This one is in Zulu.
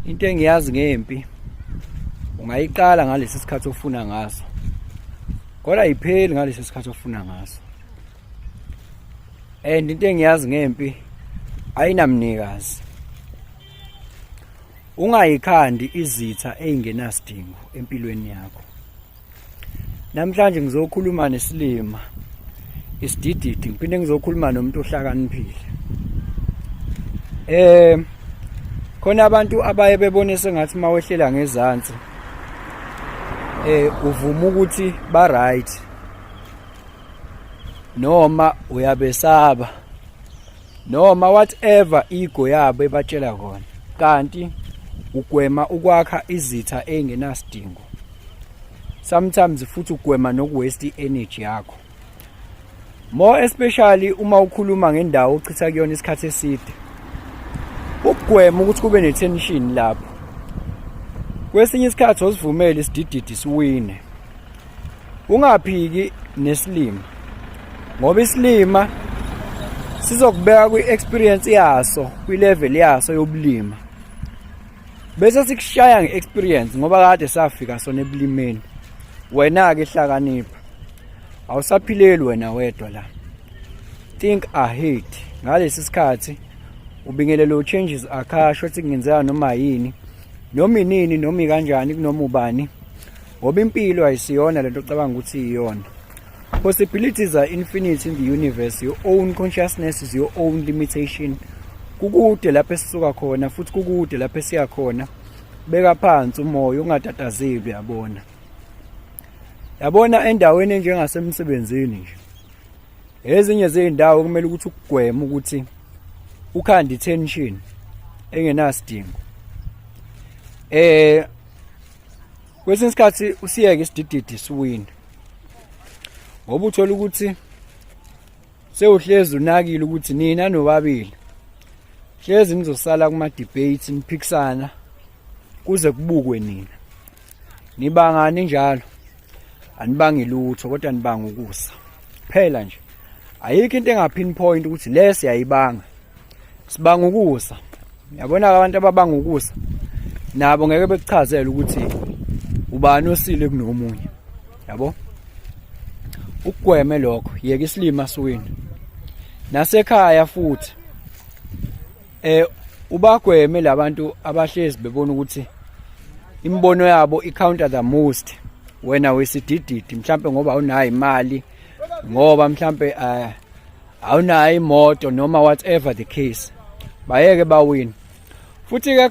Into engiyazi ngempi ungayiqala ngalesi sikhathi ofuna ngaso, kodwa ayipheli ngalesi sikhathi ofuna ngaso. And into engiyazi ngempi ayinamnikazi. Ungayikhandi izitha ey'ngenasidingo empilweni yakho. Namhlanje ngizokhuluma nesilima isidididi, ngiphinde ngizokhuluma nomuntu ohlakaniphile. Khona abantu abaye bebone sengathi mawehlela ngezansi uvuma ukuthi ba right noma uyabesaba noma whatever ego yabo ebatshela khona, kanti ugwema ukwakha izitha ey'ngenasidingo. Sometimes futhi ugwema nokuwaste energy yakho, more especially uma ukhuluma ngendawo ochitha kuyona isikhathi eside. Ukugwema ukuthi kube ne-tension lapho. Kwesinye isikhathi osivumele isidididi siwine. Ungaphiki nesilima, ngoba isilima sizokubeka kwi-experience yaso, kwi-level yaso yobulima, bese sikushaya nge-experience ngoba kade safika sona ebulimeni. Wena-ke hlakanipha, awusaphileli wena wedwa la. Think ahead. Ngalesi sikhathi ubingelelo changes akhasho ethi kungenzeka noma yini, noma inini, noma kanjani, kunoma ubani, ngoba impilo ayisiyona lento ocabanga ukuthi iyona. Possibilities are infinite in the universe. Your own consciousness is your own limitation. Kukude lapho esisuka khona futhi kukude lapho esiya khona. Beka phansi umoya, ungatatazeli. Yabona endaweni enjengasemsebenzini nje, ezinye zey'ndawo kumele ukuthi ukugwema ukuthi ukhanda i-tension engenasidingo. Kwesinye isikhathi usiyeke isidididi siwini, ngoba uthola ukuthi sewuhlezi unakile ukuthi nina nobabili hlezi nizosala kuma-debates niphikisana kuze kubukwe nina. Nibangani njalo? Anibangi lutho, kodwa nibanga ukusa phela nje. Ayikho into engapinpoint ukuthi le siyayibanga, sibanga ukusa. Yabona abantu ababanga ukusa nabo ngeke bekuchazele ukuthi ubani osile kunomunye, yabo. Ukugweme lokho, yeka isilima siwini. Nasekhaya futhi ubagweme labantu abahlezi bebona ukuthi imbono yabo i-counter the most. Wena wesidididi mhlambe ngoba awunayo imali, ngoba mhlambe awunayo imoto, noma whatever the case, bayeke bawini. Futhi ke